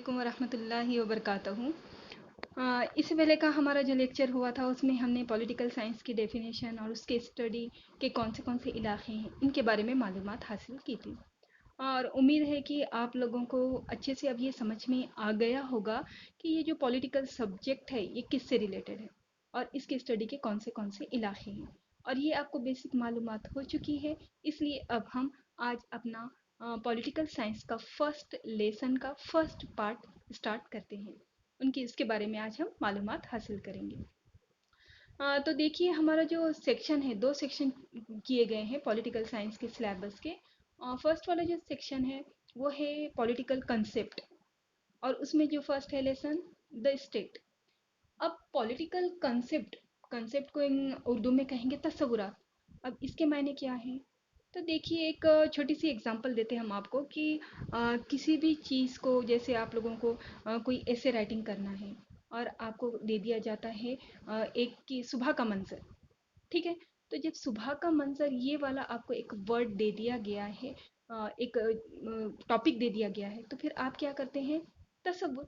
علیکم ورحمۃ اللہ وبرکاتہ۔ اس سے پہلے کا ہمارا جو لیکچر ہوا تھا اس میں ہم نے پولیٹیکل سائنس کی ڈیفینیشن اور اس کے اسٹڈی کے کون سے علاقے ہیں ان کے بارے میں معلومات حاصل کی تھی، اور امید ہے کہ آپ لوگوں کو اچھے سے اب یہ سمجھ میں آ گیا ہوگا کہ یہ جو پولیٹیکل سبجیکٹ ہے یہ کس سے ریلیٹڈ ہے اور اس کے اسٹڈی کے کون سے علاقے ہیں، اور یہ آپ کو بیسک معلومات ہو چکی ہے۔ اس لیے اب ہم آج اپنا پولیٹیکل سائنس کا فرسٹ لیسن کا فرسٹ پارٹ اسٹارٹ کرتے ہیں۔ اس کے بارے میں آج ہم معلومات حاصل کریں گے۔ تو دیکھیے ہمارا جو سیکشن ہے، 2 سیکشن کیے گئے ہیں پولیٹیکل سائنس کے سلیبس کے۔ فرسٹ والا جو سیکشن ہے وہ ہے پولیٹیکل کنسیپٹ، اور اس میں جو فرسٹ ہے لیسن دا اسٹیٹ۔ اب پولیٹیکل کنسیپٹ کو اردو میں کہیں گے تصورات۔ اب اس کے معنی کیا ہیں؟ تو دیکھیے ایک چھوٹی سی اگزامپل دیتے ہیں ہم آپ کو کہ کسی بھی چیز کو، جیسے آپ لوگوں کو کوئی ایسے رائٹنگ کرنا ہے اور آپ کو دے دیا جاتا ہے ایک کی صبح کا منظر، ٹھیک ہے؟ تو جب صبح کا منظر یہ والا آپ کو ایک ورڈ دے دیا گیا ہے، ایک ٹاپک دے دیا گیا ہے، تو پھر آپ کیا کرتے ہیں؟ تصور،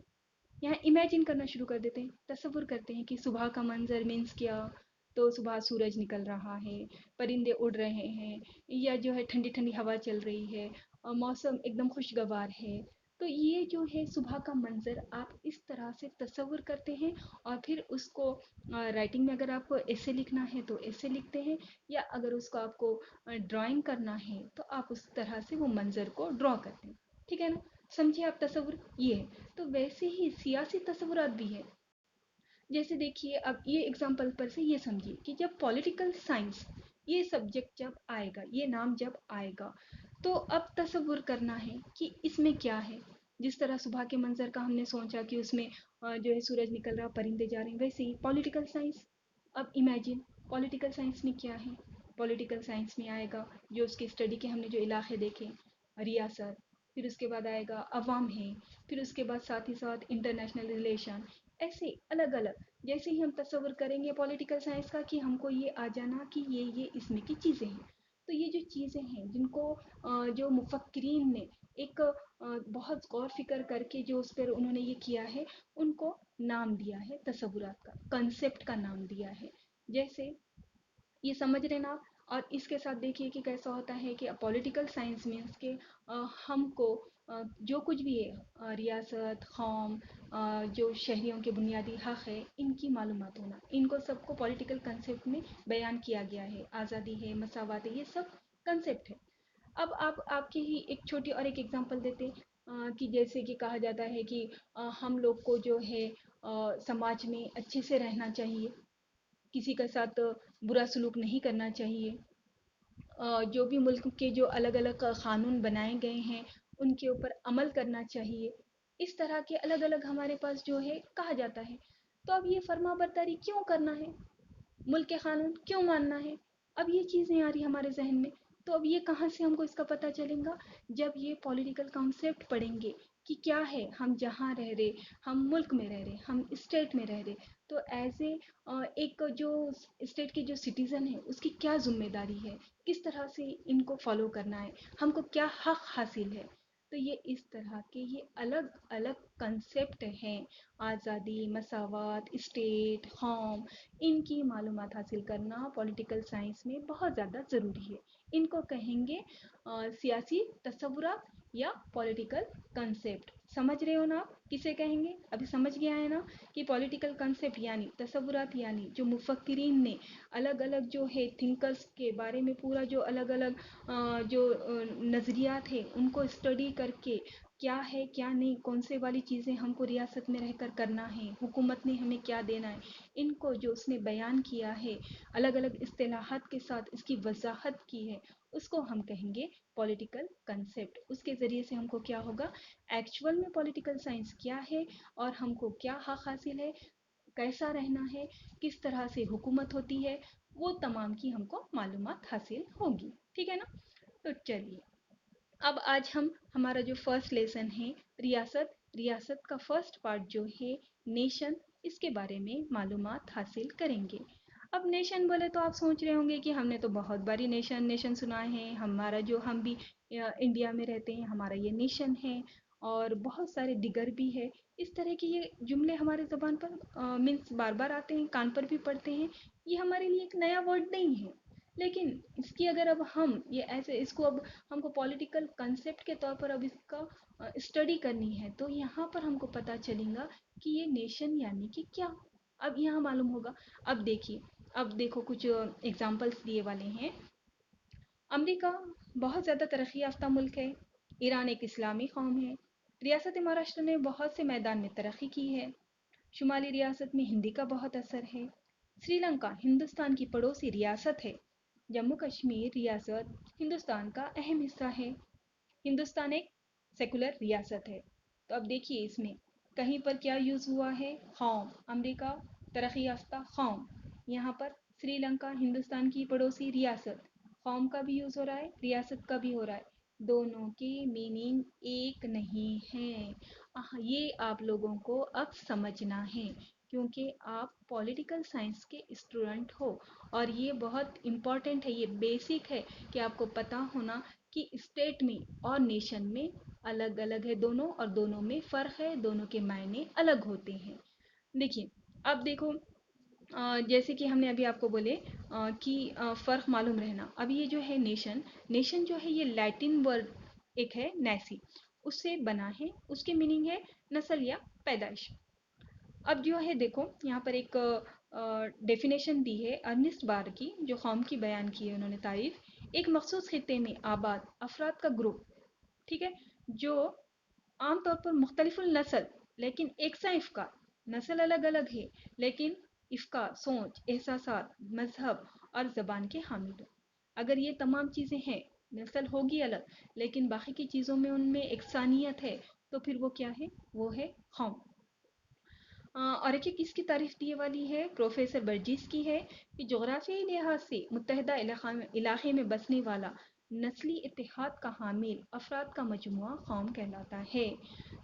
یہاں امیجن کرنا شروع کر دیتے ہیں، تصور کرتے ہیں کہ صبح کا منظر مینس کیا؟ تو صبح سورج نکل رہا ہے، پرندے اڑ رہے ہیں، یا جو ہے ٹھنڈی ٹھنڈی ہوا چل رہی ہے، اور موسم ایک دم خوشگوار ہے۔ تو یہ جو ہے صبح کا منظر آپ اس طرح سے تصور کرتے ہیں، اور پھر اس کو رائٹنگ میں اگر آپ کو ایسے لکھنا ہے تو ایسے لکھتے ہیں، یا اگر اس کو آپ کو ڈرائنگ کرنا ہے تو آپ اس طرح سے وہ منظر کو ڈرا کرتے ہیں، ٹھیک ہے نا؟ سمجھے آپ تصور؟ یہ ہے۔ تو ویسے ہی سیاسی تصورات بھی ہے۔ جیسے دیکھیے اب یہ اگزامپل پر سے یہ سمجھیے کہ جب پولیٹیکل سائنس یہ سبجیکٹ جب آئے گا، یہ نام جب آئے گا، تو اب تصور کرنا ہے کہ اس میں کیا ہے۔ جس طرح صبح کے منظر کا ہم نے سوچا کہ اس میں جو ہے سورج نکل رہا، پرندے جا رہے ہیں، ویسے ہی پولیٹیکل سائنس۔ اب امیجن پولیٹیکل سائنس میں کیا ہے؟ پولیٹیکل سائنس میں آئے گا جو اس کی اسٹڈی کے ہم نے جو علاقے دیکھے، ریاست، پھر اس کے بعد آئے گا عوام ہے، پھر اس کے بعد ساتھ ہی ساتھ انٹرنیشنل ریلیشن، ایسے الگ الگ۔ جیسے ہی ہم تصور کریں گے پولیٹیکل سائنس کا کہ ہم کو یہ آ جانا کہ یہ اس میں کی چیزیں ہیں۔ تو یہ جو چیزیں ہیں جن کو جو مفکرین نے ایک بہت غور فکر کر کے جو اس پر انہوں نے یہ کیا ہے، ان کو نام دیا ہے تصورات کا، کنسیپٹ کا نام دیا ہے۔ جیسے یہ سمجھ رہے نا آپ؟ اور اس کے ساتھ دیکھیے کہ کیسا ہوتا ہے کہ پولیٹیکل سائنس مینس کہ ہم کو جو کچھ بھی ہے، ریاست، قوم، جو شہریوں کے بنیادی حق ہے، ان کی معلومات ہونا، ان کو سب کو پولیٹیکل کنسیپٹ میں بیان کیا گیا ہے۔ آزادی ہے، مساوات ہے، یہ سب کنسیپٹ ہے۔ اب آپ کی ہی ایک چھوٹی اور ایک ایگزامپل دیتے کہ جیسے کہ کہا جاتا ہے کہ ہم لوگ کو جو ہے سماج میں اچھے سے رہنا چاہیے، کسی کے ساتھ برا سلوک نہیں کرنا چاہیے، جو بھی ملک کے جو الگ الگ قانون بنائے گئے ہیں ان کے اوپر عمل کرنا چاہیے، اس طرح کے الگ الگ ہمارے پاس جو ہے کہا جاتا ہے۔ تو اب یہ فرما برداری کیوں کرنا ہے؟ ملک کے قانون کیوں ماننا ہے؟ اب یہ چیزیں آ رہی ہمارے ذہن میں۔ تو اب یہ کہاں سے ہم کو اس کا پتہ چلے گا؟ جب یہ پولیٹیکل کانسیپٹ پڑھیں گے کہ کیا ہے، ہم جہاں رہ رہے، ہم ملک میں رہ رہے، ہم اسٹیٹ میں رہ رہے، تو ایز اے ایک جو اسٹیٹ کے جو سٹیزن ہے اس کی کیا ذمہ داری ہے، کس طرح سے ان کو فالو کرنا ہے، ہم کو کیا حق حاصل ہے۔ تو یہ اس طرح کے یہ الگ الگ کنسیپٹ ہیں۔ آزادی، مساوات، اسٹیٹ، قوم، ان کی معلومات حاصل کرنا پولیٹیکل سائنس میں بہت زیادہ ضروری ہے۔ ان کو کہیں گے سیاسی تصورات یا پولیٹیکل کنسیپٹ۔ سمجھ رہے ہو نا آپ کسے کہیں گے؟ ابھی سمجھ گیا ہے نا کہ پولیٹیکل کنسیپٹ یعنی تصورات، یعنی جو مفکرین نے الگ الگ جو ہے تھنکرز کے بارے میں پورا جو الگ الگ جو نظریات ہیں ان کو اسٹڈی کر کے کیا ہے کیا نہیں، کون سے والی چیزیں ہم کو ریاست میں رہ کر کرنا ہے، حکومت نے ہمیں کیا دینا ہے، ان کو جو اس نے بیان کیا ہے، الگ الگ اصطلاحات کے ساتھ اس کی وضاحت کی ہے، اس کو ہم کہیں گے پولیٹیکل کنسیپٹ۔ اس کے ذریعے سے ہم کو کیا ہوگا، ایکچول میں پولیٹیکل سائنس کیا ہے اور ہم کو کیا حق حاصل ہے، کیسا رہنا ہے، کس طرح سے حکومت ہوتی ہے، وہ تمام کی ہم کو معلومات حاصل ہوگی، ٹھیک ہے نا؟ تو چلیے اب آج ہم ہمارا جو فرسٹ لیسن ہے ریاست کا فرسٹ پارٹ جو ہے نیشن، اس کے بارے میں معلومات حاصل کریں گے۔ اب نیشن بولے تو آپ سوچ رہے ہوں گے کہ ہم نے تو بہت باری نیشن سنا ہے، ہمارا جو ہم بھی انڈیا میں رہتے ہیں، ہمارا یہ نیشن ہے، اور بہت سارے دیگر بھی ہے. اس طرح کے یہ جملے ہمارے زبان پر مینس بار بار آتے ہیں, کان پر بھی پڑتے ہیں. یہ ہمارے لیے ایک نیا ورڈ نہیں ہے, لیکن اس کی اگر اب ہم یہ ایسے اس کو اب ہم کو پولیٹیکل کنسیپٹ کے طور پر اب اس کا اسٹڈی کرنی ہے, تو یہاں پر ہم کو پتہ چلے گا کہ یہ نیشن یعنی کہ کیا. اب یہاں معلوم ہوگا. اب دیکھیے, اب دیکھو کچھ ایگزامپلس دیے والے ہیں. امریکہ بہت زیادہ ترقی یافتہ ملک ہے. ایران ایک اسلامی قوم ہے. ریاست مہاراشٹر نے بہت سے میدان میں ترقی کی ہے. شمالی ریاست میں ہندی کا بہت اثر ہے. سری لنکا ہندوستان کی پڑوسی ریاست ہے. جموں کشمیر ریاست ہندوستان کا اہم حصہ ہے. ہندوستان ایک سیکولر ریاست ہے. تو اب دیکھیے اس میں کہیں پر کیا یوز ہوا ہے, قوم. امریکہ ترقی یافتہ قوم. یہاں پر سری لنکا ہندوستان کی پڑوسی ریاست, قوم کا بھی یوز ہو رہا ہے, ریاست کا بھی ہو رہا ہے. دونوں کی میننگ ایک نہیں ہے. یہ آپ لوگوں کو اب سمجھنا ہے, کیونکہ آپ پولیٹیکل سائنس کے اسٹوڈنٹ ہو, اور یہ بہت امپورٹنٹ ہے, یہ بیسک ہے کہ آپ کو پتہ ہونا کہ اسٹیٹ میں اور نیشن میں الگ الگ ہے دونوں, اور دونوں میں فرق ہے, دونوں کے معنی الگ ہوتے ہیں. دیکھیے اب دیکھو, جیسے کہ ہم نے ابھی آپ کو بولے کہ فرق معلوم رہنا. اب یہ جو ہے نیشن, نیشن جو ہے یہ لیٹن ورڈ ایک ہے نیسی, اس سے بنا ہے. اس کی میننگ ہے نسل یا پیدائش. اب جو ہے دیکھو یہاں پر ایک ڈیفینیشن دی ہے ارنسٹ بار کی, جو قوم کی بیان کی ہے انہوں نے تعریف. ایک مخصوص خطے میں آباد افراد کا گروپ, ٹھیک ہے, جو عام طور پر مختلف النسل لیکن یکساں افکار, نسل الگ الگ ہے لیکن افکار, سوچ, احساسات, مذہب اور زبان کے حامل ہو. اگر یہ تمام چیزیں ہیں, نسل ہوگی الگ لیکن باقی کی چیزوں میں ان میں یکسانیت ہے, تو پھر وہ کیا ہے, وہ ہے قوم. اور ایک کس کی تعریف دیے والی ہے, پروفیسر برجیس کی ہے, کہ جغرافیائی لحاظ سے متحدہ علاقے میں بسنے والا نسلی اتحاد کا حامل افراد کا مجموعہ قوم کہلاتا ہے.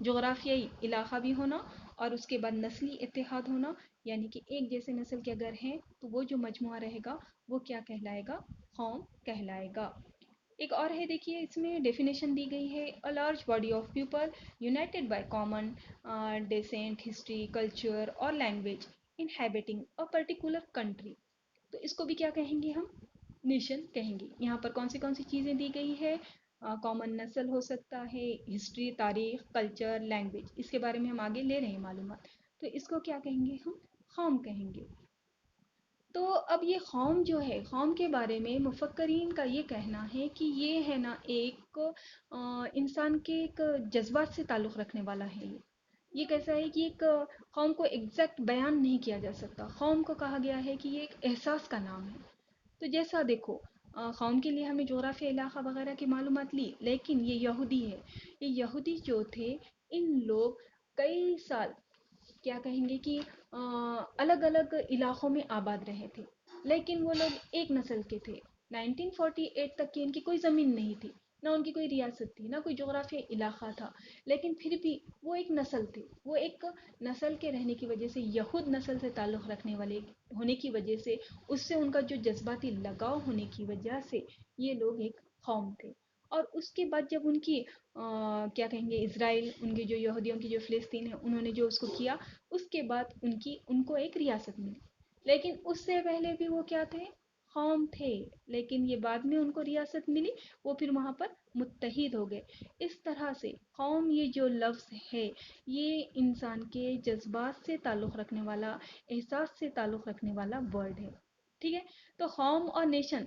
جغرافیائی علاقہ بھی ہونا اور اس کے بعد نسلی اتحاد ہونا, یعنی کہ ایک جیسے نسل کے اگر ہیں تو وہ جو مجموعہ رہے گا وہ کیا کہلائے گا, قوم کہلائے گا. ایک اور ہے, دیکھیے اس میں ڈیفینیشن دی گئی ہے, a large body of people united by common descent, history, culture اور language inhabiting a particular country. تو اس کو بھی کیا کہیں گے ہم, نیشن کہیں گے. یہاں پر کون سی چیزیں دی گئی ہے, کامن نسل ہو سکتا ہے, ہسٹری, تاریخ, کلچر, لینگویج, اس کے بارے میں ہم آگے لے رہے ہیں معلومات. تو اس کو کیا کہیں گے, ہم قوم کہیں گے. تو اب یہ قوم جو ہے, قوم کے بارے میں مفکرین کا یہ کہنا ہے کہ یہ ہے نا ایک انسان کے ایک جذبات سے تعلق رکھنے والا ہے. یہ کیسا ہے کہ ایک قوم کو ایگزیکٹ بیان نہیں کیا جا سکتا. قوم کو کہا گیا ہے کہ یہ ایک احساس کا نام ہے. تو جیسا دیکھو, قوم کے لیے ہم نے جغرافیہ علاقہ وغیرہ کی معلومات لی, لیکن یہ یہودی ہے. یہ یہودی جو تھے, ان لوگ کئی سال کیا کہیں گے کہ الگ الگ علاقوں میں آباد رہے تھے, لیکن وہ لوگ ایک نسل کے تھے. 1948 تک کی ان کی کوئی زمین نہیں تھی, نہ ان کی کوئی ریاست تھی, نہ کوئی جغرافیہ علاقہ تھا, لیکن پھر بھی وہ ایک نسل تھے. وہ ایک نسل کے رہنے کی وجہ سے, یہود نسل سے تعلق رکھنے والے ہونے کی وجہ سے, اس سے ان کا جو جذباتی لگاؤ ہونے کی وجہ سے یہ لوگ ایک قوم تھے. اور اس کے بعد جب ان کی کیا کہیں گے, اسرائیل, ان کے جو یہودیوں کی جو فلسطین ہے, انہوں نے جو اس کو کیا, اس کے بعد ان کو ایک ریاست ملی. لیکن اس سے پہلے بھی وہ کیا تھے, قوم تھے. لیکن یہ بعد میں ان کو ریاست ملی, وہ پھر وہاں پر متحد ہو گئے. اس طرح سے قوم, یہ جو لفظ ہے, یہ انسان کے جذبات سے تعلق رکھنے والا, احساس سے تعلق رکھنے والا ورڈ ہے. ٹھیک ہے, تو قوم اور نیشن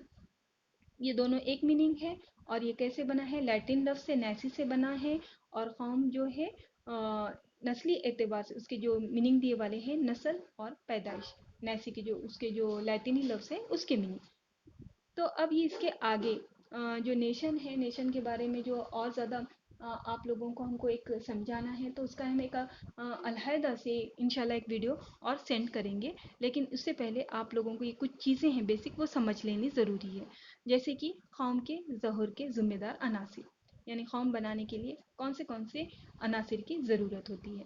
یہ دونوں ایک میننگ ہے. اور یہ کیسے بنا ہے, لیٹن لفظ سے, نیسی سے بنا ہے. اور قوم جو ہے نسلی اعتبار سے اس کے جو میننگ دیے والے ہیں, نسل اور پیدائش. نیسی کے جو اس کے جو لیٹنی لفظ ہے اس کے میننگ. تو اب یہ اس کے آگے جو نیشن ہے, نیشن کے بارے میں جو اور زیادہ آپ لوگوں کو ہم کو ایک سمجھانا ہے, تو اس کا ہم ایک علیحدہ سے انشاءاللہ ایک ویڈیو اور سینڈ کریں گے. لیکن اس سے پہلے آپ لوگوں کو یہ کچھ چیزیں ہیں بیسک, وہ سمجھ لینی ضروری ہے. جیسے کہ قوم کے ظہور کے ذمہ دار عناصر, یعنی قوم بنانے کے لیے کون سے عناصر کی ضرورت ہوتی ہے.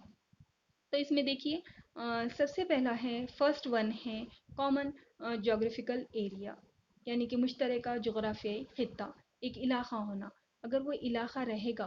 تو اس میں دیکھیے سب سے پہلا ہے, فرسٹ ون ہے کامن جغرافیکل ایریا, یعنی کہ مشترکہ جغرافیائی خطہ, ایک علاقہ ہونا. اگر وہ علاقہ رہے گا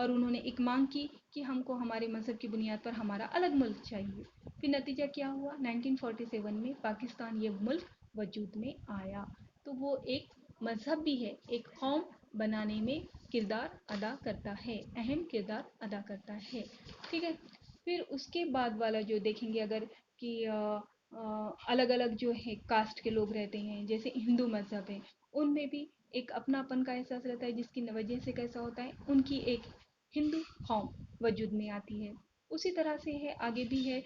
اور انہوں نے ایک مانگ کی کہ ہم کو ہمارے مذہب کی بنیاد پر ہمارا الگ ملک چاہیے. پھر نتیجہ کیا ہوا؟ 1947 میں پاکستان یہ ملک وجود میں آیا. تو وہ ایک مذہب بھی ہے، ایک قوم بنانے میں کردار ادا کرتا ہے، اہم کردار ادا کرتا ہے. ٹھیک ہے. پھر اس کے بعد والا جو دیکھیں گے اگر کہ الگ الگ جو ہے کاسٹ کے لوگ رہتے ہیں، جیسے ہندو مذہب ہے، ان میں بھی ایک اپناپن کا احساس رہتا ہے، جس کی وجہ سے کیسا ہوتا ہے، ان کی ایک ہندو قوم وجود میں آتی ہے. اسی طرح سے ہے آگے بھی ہے،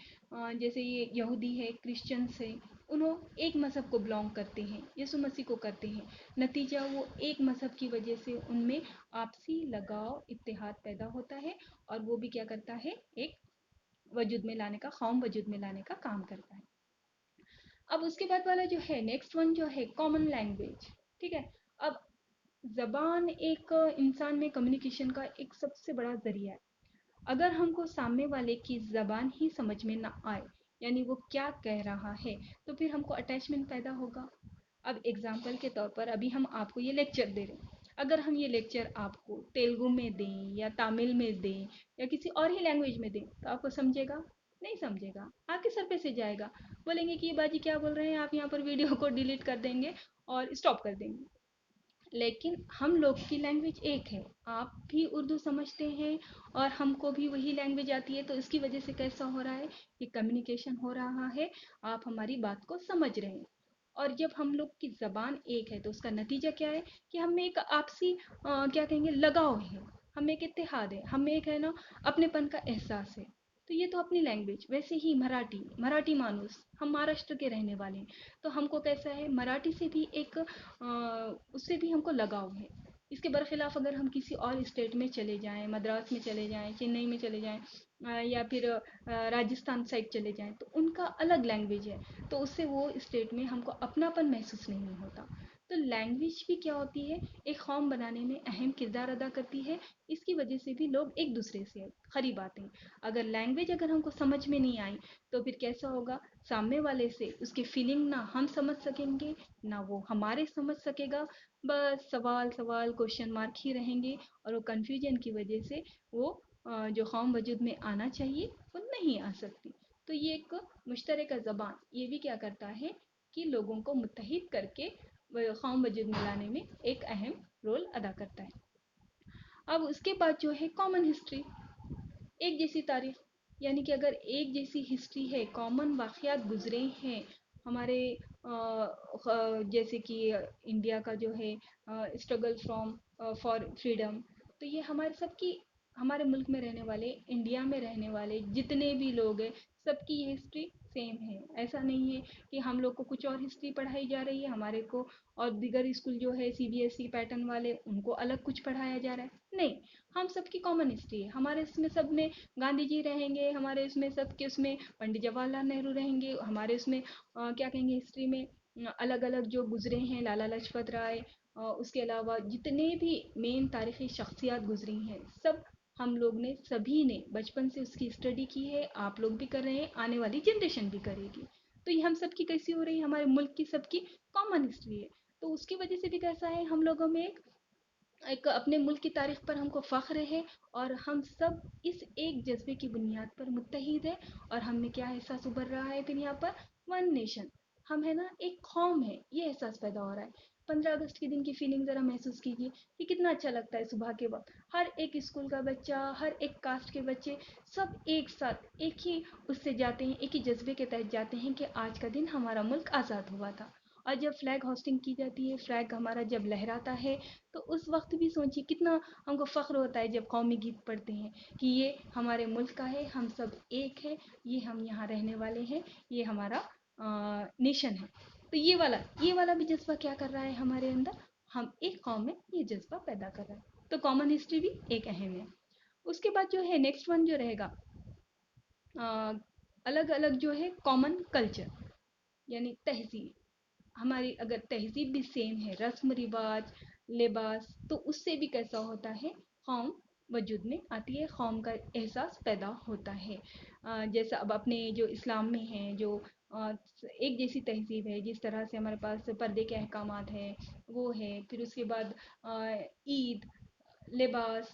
جیسے یہ یہودی ہے، کرسچنس ہے، انہوں ایک مذہب کو بلانگ کرتے ہیں، یسوع مسیح کو کرتے ہیں. نتیجہ وہ ایک مذہب کی وجہ سے ان میں آپسی لگاؤ اتحاد پیدا ہوتا ہے، اور وہ بھی کیا کرتا ہے، ایک وجود میں لانے کا، قوم وجود میں لانے کا کام کرتا ہے. اب اس کے بعد والا جو ہے نیکسٹ ون جو ہے کامن لینگویج. ٹھیک ہے. اب زبان ایک انسان میں کمیونیکیشن کا ایک سب سے بڑا ذریعہ ہے. اگر ہم کو سامنے والے کی زبان ہی سمجھ میں نہ آئے، یعنی وہ کیا کہہ رہا ہے، تو پھر ہم کو اٹیچمنٹ پیدا ہوگا. اب ایگزامپل کے طور پر ابھی ہم آپ کو یہ لیکچر دے رہے ہیں. اگر ہم یہ لیکچر آپ کو تیلگو میں دیں یا تامل میں دیں یا کسی اور ہی لینگویج میں دیں تو آپ کو سمجھے گا؟ نہیں سمجھے گا. آپ کے سر پہ سے جائے گا. بولیں گے کہ یہ باجی کیا بول رہے ہیں، آپ یہاں پر ویڈیو کو ڈیلیٹ کر دیں گے اور اسٹاپ کر دیں گے. لیکن ہم لوگ کی لینگویج ایک ہے، آپ بھی اردو سمجھتے ہیں اور ہم کو بھی وہی لینگویج آتی ہے، تو اس کی وجہ سے کیسا ہو رہا ہے، یہ کمیونیکیشن ہو رہا ہے، آپ ہماری بات کو سمجھ رہے ہیں. اور جب ہم لوگ کی زبان ایک ہے تو اس کا نتیجہ کیا ہے کہ ہم میں ایک آپسی کیا کہیں گے لگاؤ ہے، ہم ایک اتحاد ہے، ہم ایک ہے نا اپنے پن کا احساس ہے. تو یہ تو اپنی لینگویج. ویسے ہی مراٹھی مانوس، ہم مہاراشٹر کے رہنے والے ہیں، تو ہم کو کیسا ہے، مراٹھی سے بھی ایک اس سے بھی ہم کو لگاؤ ہے. اس کے برخلاف اگر ہم کسی اور اسٹیٹ میں چلے جائیں، مدراس میں چلے جائیں، چنئی میں چلے جائیں، یا پھر راجستھان سائڈ چلے جائیں، تو ان کا الگ لینگویج ہے، تو اس سے وہ اسٹیٹ میں ہم کو اپناپن محسوس نہیں ہوتا. تو لینگویج بھی کیا ہوتی ہے، ایک قوم بنانے میں اہم کردار ادا کرتی ہے. اس کی وجہ سے بھی لوگ ایک دوسرے سے قریب آتے ہیں. اگر لینگویج اگر ہم کو سمجھ میں نہیں آئی تو پھر کیسا ہوگا، سامنے والے سے اس کی فیلنگ نہ ہم سمجھ سکیں گے نہ وہ ہمارے سمجھ سکے گا. بس سوال کوشچن مارک ہی رہیں گے، اور وہ کنفیوژن کی وجہ سے وہ جو قوم وجود میں آنا چاہیے وہ نہیں آ سکتی. تو یہ ایک مشترکہ زبان یہ بھی کیا کرتا ہے کہ لوگوں کو متحد کر کے قوم وجود میں لانے میں ایک اہم رول ادا کرتا ہے. اب اس کے بعد جو ہے کامن ہسٹری، ایک جیسی تاریخ. یعنی کہ اگر ایک جیسی ہسٹری ہے، کامن واقعات گزرے ہیں ہمارے جیسے کہ انڈیا کا جو ہے اسٹرگل فرام فار فریڈم، تو یہ ہمارے سب کی، ہمارے ملک میں رہنے والے، انڈیا میں رہنے والے جتنے بھی لوگ ہیں سب کی یہ ہسٹری سیم ہے. ایسا نہیں ہے کہ ہم لوگ کو کچھ اور ہسٹری پڑھائی جا رہی ہے ہمارے کو، اور دیگر اسکول جو ہے CBSE پیٹرن والے ان کو الگ کچھ پڑھایا جا رہا ہے. نہیں، ہم سب کی کامن ہسٹری ہے. ہمارے اس میں سب میں گاندھی جی رہیں گے، ہمارے اس میں سب کے اس میں پنڈت جواہر لال نہرو رہیں گے، ہمارے اس میں کیا کہیں گے ہسٹری میں الگ الگ جو گزرے ہیں، لالا لاجپت رائے، اس کے علاوہ جتنے بھی مین تاریخی شخصیات گزری ہیں سب ہم لوگ نے، سبھی نے بچپن سے اس کی اسٹڈی کی ہے. آپ لوگ بھی کر رہے ہیں، آنے والی جنریشن بھی کرے گی. تو یہ ہم سب کی کیسی ہو رہی ہے، ہمارے ملک کی سب کی کامن ہسٹری ہے. تو اس کی وجہ سے بھی کیسا ہے، ہم لوگوں میں ایک اپنے ملک کی تاریخ پر ہم کو فخر ہے، اور ہم سب اس ایک جذبے کی بنیاد پر متحد ہے. اور ہم میں کیا احساس ابھر رہا ہے پھر یہاں پر، ون نیشن، ہم ہے نا ایک قوم ہے، یہ احساس پیدا ہو رہا ہے. 15 اگست کے دن کی فیلنگ ذرا محسوس کیجیے کہ کتنا اچھا لگتا ہے. صبح کے وقت ہر ایک اسکول کا بچہ، ہر ایک کاسٹ کے بچے سب ایک ساتھ ایک ہی اس سے جاتے ہیں، ایک ہی جذبے کے تحت جاتے ہیں کہ آج کا دن ہمارا ملک آزاد ہوا تھا. اور جب فلیگ ہوسٹنگ کی جاتی ہے، فلیگ ہمارا جب لہراتا ہے، تو اس وقت بھی سوچیے کتنا ہم کو فخر ہوتا ہے جب قومی گیت پڑھتے ہیں کہ یہ ہمارے ملک کا ہے، ہم سب ایک ہے، یہ ہم یہاں رہنے والے ہیں، یہ ہمارا نیشن ہے. تو یہ والا بھی جذبہ کیا کر رہا ہے ہمارے اندر، ہم ایک قوم میں یہ جذبہ پیدا کر رہا ہے. تو کامن ہسٹری بھی ایک اہم ہے. اس کے بعد جو ہے نیکسٹ ون جو رہے گا الگ الگ جو ہے کامن کلچر، یعنی تہذیب. ہماری اگر تہذیب بھی سیم ہے، رسم رواج، لباس، تو اس سے بھی کیسا ہوتا ہے، قوم وجود میں آتی ہے، قوم کا احساس پیدا ہوتا ہے. جیسا اب اپنے جو اسلام میں ہیں، جو ایک جیسی تہذیب ہے، جس طرح سے ہمارے پاس پردے کے احکامات ہیں وہ ہے. پھر اس کے بعد عید، لباس،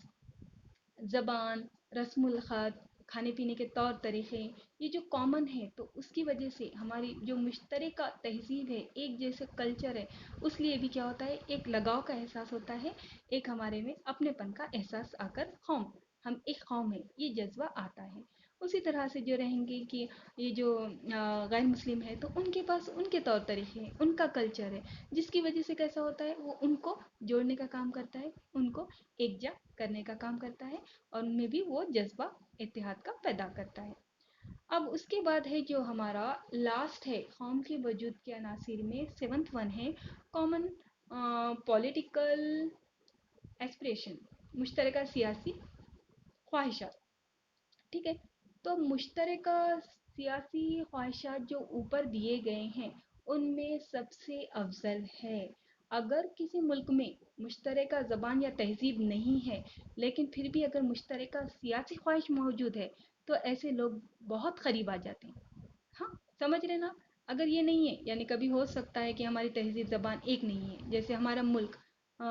زبان، رسم الخط، کھانے پینے کے طور طریقے، یہ جو کامن ہے تو اس کی وجہ سے ہماری جو مشترکہ تہذیب ہے، ایک جیسا کلچر ہے، اس لیے بھی کیا ہوتا ہے، ایک لگاؤ کا احساس ہوتا ہے، ایک ہمارے میں اپنے پن کا احساس آ کر ہم ایک قوم ہے، یہ جذبہ آتا ہے۔ اسی طرح سے جو رہیں گے کہ یہ جو غیر مسلم ہے تو ان کے پاس ان کے طور طریقے ہیں، ان کا کلچر ہے، جس کی وجہ سے کیسا ہوتا ہے، وہ ان کو جوڑنے کا کام کرتا ہے، ان کو ایک جا کرنے کا کام کرتا ہے، اور ان میں بھی وہ جذبہ اتحاد کا پیدا کرتا ہے۔ اب اس کے بعد ہے جو ہمارا لاسٹ ہے قوم کے وجود کے عناصر میں، سیونتھ ون ہے کامن پولیٹیکل ایسپریشن، مشترکہ سیاسی خواہشات۔ ٹھیک ہے، تو مشترکہ سیاسی خواہشات جو اوپر دیے گئے ہیں ان میں سب سے افضل ہے، اگر کسی ملک میں مشترکہ زبان یا تہذیب نہیں ہے لیکن پھر بھی اگر مشترکہ سیاسی خواہش موجود ہے تو ایسے لوگ بہت قریب آ جاتے ہیں۔ ہاں، سمجھ رہے نا؟ اگر یہ نہیں ہے یعنی کبھی ہو سکتا ہے کہ ہماری تہذیب زبان ایک نہیں ہے، جیسے ہمارا ملک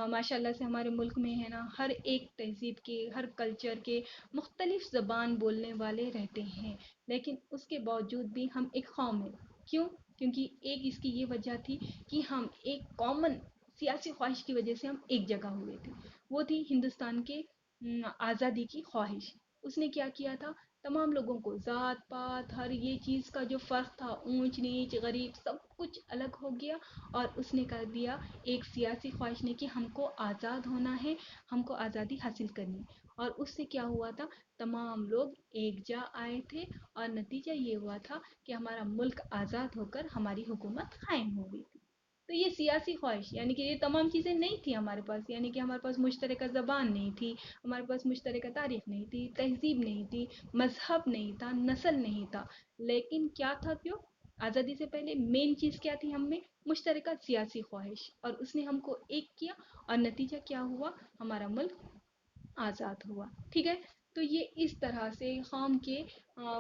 ماشاء اللہ سے ہمارے ملک میں ہے نا، ہر ایک تہذیب کے، ہر کلچر کے مختلف زبان بولنے والے رہتے ہیں، لیکن اس کے باوجود بھی ہم ایک قوم ہیں۔ کیوں؟ کیونکہ ایک اس کی یہ وجہ تھی کہ ہم ایک کامن سیاسی خواہش کی وجہ سے ہم ایک جگہ ہوئے تھے، وہ تھی ہندوستان کے آزادی کی خواہش۔ اس نے کیا کیا تھا، تمام لوگوں کو ذات پات ہر یہ چیز کا جو فرق تھا، اونچ نیچ غریب سب کچھ الگ ہو گیا، اور اس نے کر دیا ایک سیاسی خواہش نے کہ ہم کو آزاد ہونا ہے، ہم کو آزادی حاصل کرنی ہے، اور اس سے کیا ہوا تھا، تمام لوگ ایک جا آئے تھے، اور نتیجہ یہ ہوا تھا کہ ہمارا ملک آزاد ہو کر ہماری حکومت قائم ہو گئی تھی۔ تو یہ سیاسی خواہش یعنی کہ یہ تمام چیزیں نہیں تھی ہمارے پاس، یعنی کہ ہمارے پاس مشترکہ زبان نہیں تھی، ہمارے پاس مشترکہ تاریخ نہیں تھی، تہذیب نہیں تھی، مذہب نہیں تھا، نسل نہیں تھا، لیکن کیا تھا، کیوں؟ آزادی سے پہلے مین چیز کیا تھی ہم میں؟ مشترکہ سیاسی خواہش، اور اس نے ہم کو ایک کیا، اور نتیجہ کیا ہوا، ہمارا ملک آزاد ہوا۔ ٹھیک ہے، تو یہ اس طرح سے قوم کے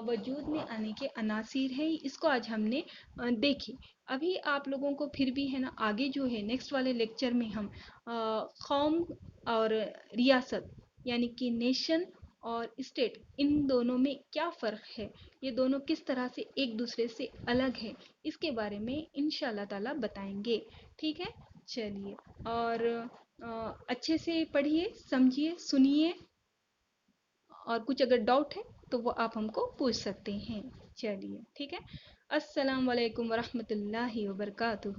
وجود میں آنے کے عناصر ہیں، اس کو آج ہم نے دیکھے۔ ابھی آپ لوگوں کو پھر بھی ہے نا، آگے جو ہے نیکسٹ والے لیکچر میں ہم قوم اور ریاست یعنی کہ نیشن اور اسٹیٹ، ان دونوں میں کیا فرق ہے، یہ دونوں کس طرح سے ایک دوسرے سے الگ ہے، اس کے بارے میں انشاءاللہ تعالی بتائیں گے۔ ٹھیک ہے، چلیے، اور اچھے سے پڑھیے، سمجھیے، سنیے، اور کچھ اگر ڈاؤٹ ہے تو وہ آپ ہم کو پوچھ سکتے ہیں۔ چلیے ٹھیک ہے، السلام علیکم ورحمۃ اللہ وبرکاتہ۔